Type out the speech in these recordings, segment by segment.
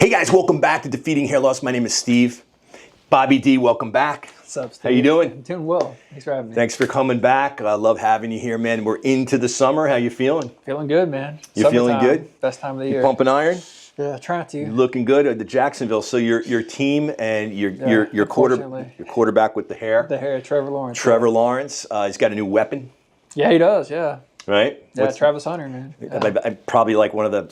Hey guys, welcome back to Defeating Hair Loss. My name is Steve. Bobby D, welcome back. What's up, Steve? How you doing? I'm doing well. Thanks for having me. Thanks for coming back. I love having you here, man. We're into the summer. How you feeling? Feeling good, man. You feeling good? Best time of the year. Pumping iron? Yeah, trying to. Looking good at the Jacksonville. So your team and your quarterback with the hair. The hair, Trevor Lawrence. Trevor Lawrence. He's got a new weapon. Yeah, he does. Yeah. Right? Yeah, Travis Hunter, man. Yeah. Probably like one of the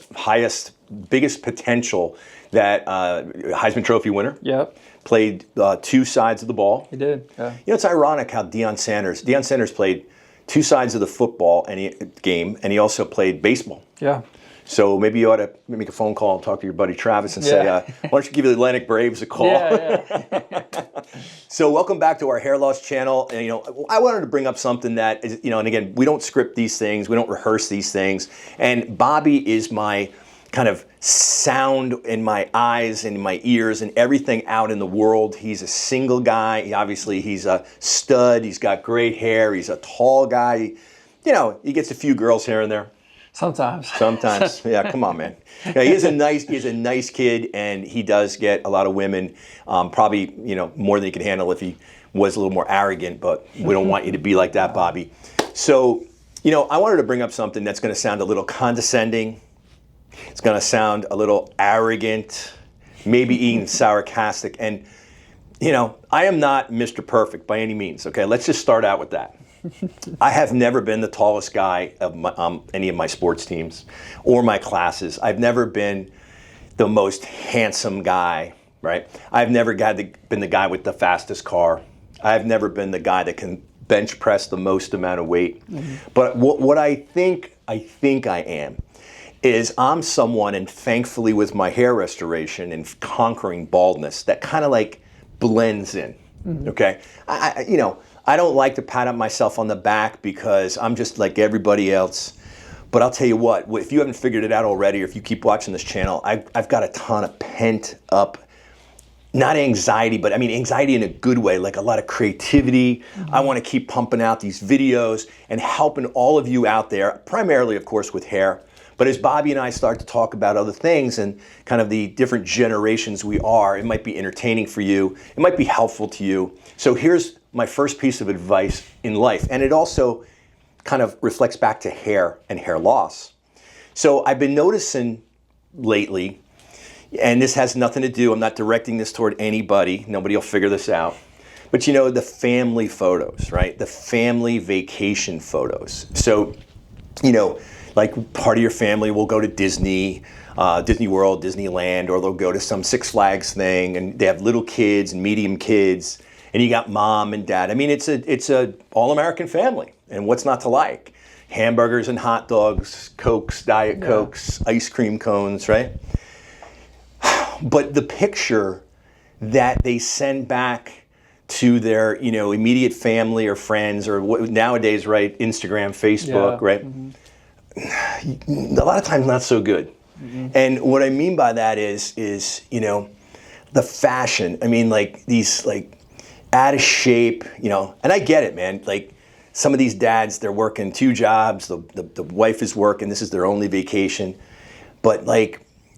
biggest potential that Heisman Trophy winner. Yep. Played two sides of the ball. He did. Yeah. You know, it's ironic how Deion Sanders played two sides of the football game, and he also played baseball. Yeah. So maybe you ought to make a phone call and talk to your buddy Travis and say, why don't you give the Atlantic Braves a call? Yeah. So welcome back to our hair loss channel. And, I wanted to bring up something that is, and again, we don't script these things. We don't rehearse these things. And Bobby is my kind of sound in my eyes and my ears and everything out in the world. He's a single guy. He's a stud. He's got great hair. He's a tall guy. He gets a few girls here and there. Sometimes. Yeah, come on, man. Yeah, he's a nice kid, and he does get a lot of women, probably, more than he can handle if he was a little more arrogant, but we don't want you to be like that, Bobby. So, I wanted to bring up something that's going to sound a little condescending. It's going to sound a little arrogant, maybe even sarcastic. And, I am not Mr. Perfect by any means, okay? Let's just start out with that. I have never been the tallest guy of any of my sports teams or my classes. I've never been the most handsome guy, right? I've never been the guy with the fastest car. I've never been the guy that can bench press the most amount of weight. Mm-hmm. But what I think I am is I'm someone, and thankfully with my hair restoration and conquering baldness, that kind of like blends in, okay? I don't like to pat up myself on the back because I'm just like everybody else. But I'll tell you what, if you haven't figured it out already, or if you keep watching this channel, I've got a ton of pent up, not anxiety, but anxiety in a good way, like a lot of creativity. Mm-hmm. I want to keep pumping out these videos and helping all of you out there, primarily, of course, with hair. But as Bobby and I start to talk about other things and kind of the different generations we are, it might be entertaining for you. It might be helpful to you. So here's my first piece of advice in life. And it also kind of reflects back to hair and hair loss. So I've been noticing lately, and this has nothing to do, I'm not directing this toward anybody. Nobody will figure this out. But the family photos, right? The family vacation photos. So, like part of your family will go to Disney World, Disneyland, or they'll go to some Six Flags thing, and they have little kids and medium kids, and you got mom and dad. It's a all-American family, and what's not to like? Hamburgers and hot dogs, Cokes, Diet Cokes, ice cream cones, right? But the picture that they send back to their, immediate family or friends, or nowadays, right, Instagram, Facebook, right? Mm-hmm. A lot of times not so good. Mm-hmm. And what I mean by that is the fashion. Like these out of shape, and I get it, man. Like some of these dads, they're working two jobs, the wife is working, this is their only vacation. But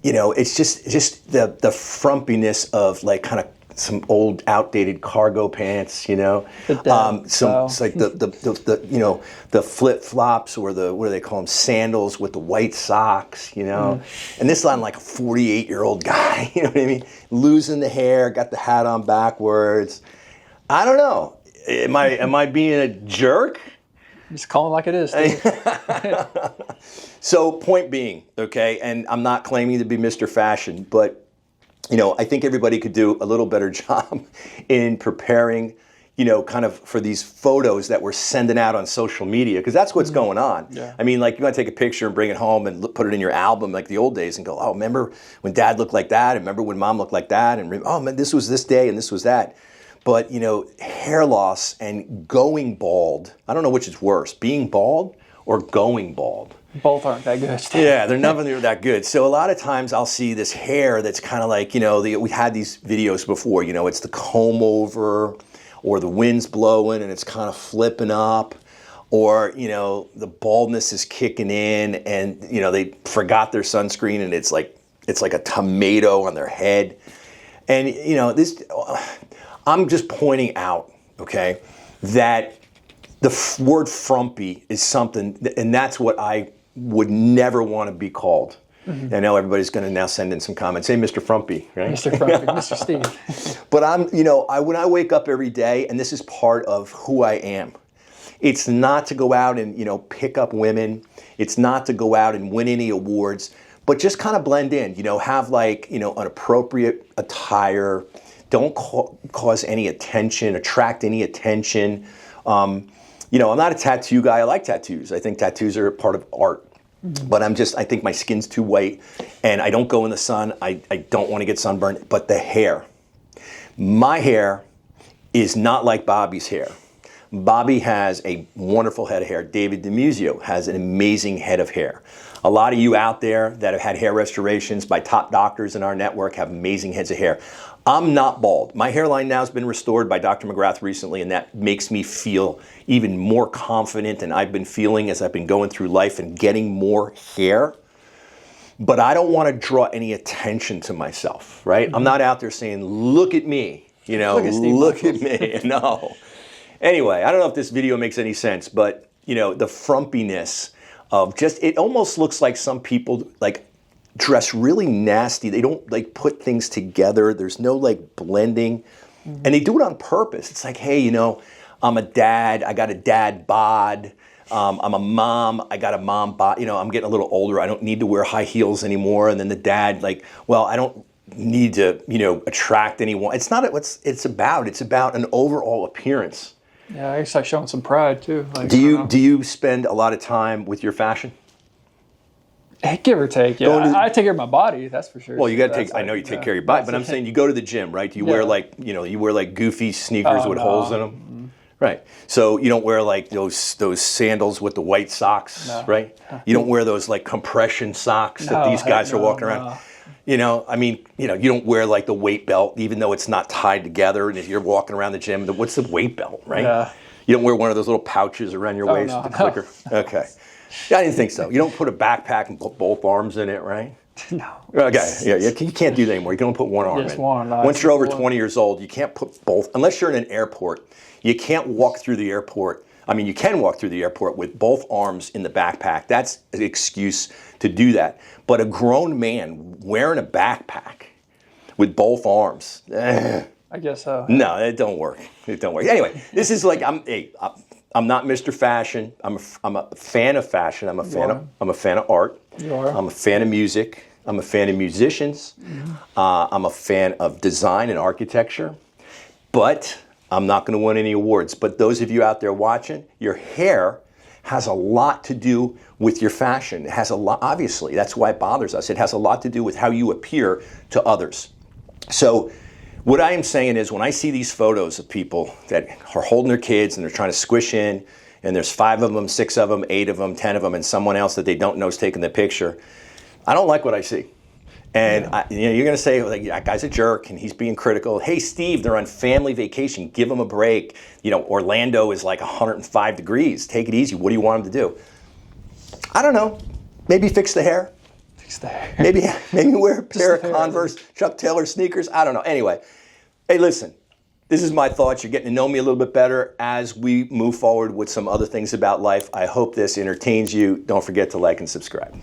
it's just the frumpiness of kind of some old outdated cargo pants, it's like the flip flops, or what do they call them, sandals with the white socks, and this is on like a 48-year-old guy, you know what I mean, losing the hair, got the hat on backwards. I don't know. Am I being a jerk? Just call it like it is, Steve. So point being, okay, and I'm not claiming to be Mr. Fashion, but I think everybody could do a little better job in preparing, kind of for these photos that we're sending out on social media, because that's what's going on. Yeah. You want to take a picture and bring it home and put it in your album like the old days and go, oh, remember when dad looked like that? And remember when mom looked like that? And oh, man, this was this day and this was that. But, hair loss and going bald, I don't know which is worse, being bald or going bald. Both aren't that good. Yeah, they're never that good. So a lot of times I'll see this hair that's kind of like, we had these videos before, it's the comb over, or the wind's blowing and it's kind of flipping up, or, the baldness is kicking in and, they forgot their sunscreen and it's like It's like a tomato on their head. And, you know, I'm just pointing out, okay, that the word frumpy is something, and that's what I would never want to be called. I know everybody's going to now send in some comments. Hey, Mr. Frumpy, right? Mr. Frumpy, Mr. Steve. But when I wake up every day, and this is part of who I am, it's not to go out and, pick up women. It's not to go out and win any awards, but just kind of blend in, have an appropriate attire. Don't cause any attention, attract any attention. I'm not a tattoo guy. I like tattoos. I think tattoos are a part of art. But I think my skin's too white and I don't go in the sun. I don't want to get sunburned. But the hair, my hair is not like Bobby's hair. Bobby has a wonderful head of hair. David DiMuzio has an amazing head of hair. A lot of you out there that have had hair restorations by top doctors in our network have amazing heads of hair. I'm not bald. My hairline now has been restored by Dr. McGrath recently, and that makes me feel even more confident than I've been feeling as I've been going through life and getting more hair. But I don't want to draw any attention to myself, right? I'm not out there saying, look at me, look at me. No. Anyway, I don't know if this video makes any sense, but, the frumpiness of it almost looks like some people, dress really nasty. They don't put things together. There's no blending. And they do it on purpose. It's like, hey, I'm a dad. I got a dad bod. I'm a mom. I got a mom bod. I'm getting a little older. I don't need to wear high heels anymore. And then the dad I don't need to, attract anyone. It's not what it's about. It's about an overall appearance. Yeah, I guess showing some pride too. Do you spend a lot of time with your fashion? Give or take, yeah. I take care of my body, that's for sure. Well, you got to take. I know you take care of your body, but I'm saying you go to the gym, right? Do you wear you wear goofy sneakers with holes in them, right? So you don't wear those sandals with the white socks, right? You don't wear those compression socks that these guys are walking around. You don't wear the weight belt, even though it's not tied together. And if you're walking around the gym, what's the weight belt, right? Yeah. You don't wear one of those little pouches around your waist with the clicker. Okay. Yeah, I didn't think so. You don't put a backpack and put both arms in it, right? No. Okay, yeah, you can't do that anymore. You can only put one arm in. One. Once you're over 20 years old, you can't put both, unless you're in an airport. You can't walk through the airport. You can walk through the airport with both arms in the backpack. That's an excuse to do that. But a grown man wearing a backpack with both arms, I guess so. No, it don't work. It don't work. Anyway, this is I'm not Mr. Fashion. I'm a fan of fashion. I'm a fan of art. You are. I'm a fan of music. I'm a fan of musicians. I'm a fan of design and architecture. But I'm not going to win any awards. But those of you out there watching, your hair has a lot to do with your fashion. It has a lot, obviously. That's why it bothers us. It has a lot to do with how you appear to others. So what I am saying is when I see these photos of people that are holding their kids and they're trying to squish in, and there's 5 of them, 6 of them, 8 of them, 10 of them, and someone else that they don't know is taking the picture, I don't like what I see. And you're going to say, that guy's a jerk and he's being critical. Hey, Steve, they're on family vacation. Give them a break. Orlando is 105 degrees. Take it easy. What do you want them to do? I don't know. Maybe fix the hair. Maybe wear a pair of Converse, Chuck Taylor sneakers. I don't know. Anyway, hey, listen, this is my thoughts. You're getting to know me a little bit better as we move forward with some other things about life. I hope this entertains you. Don't forget to like and subscribe.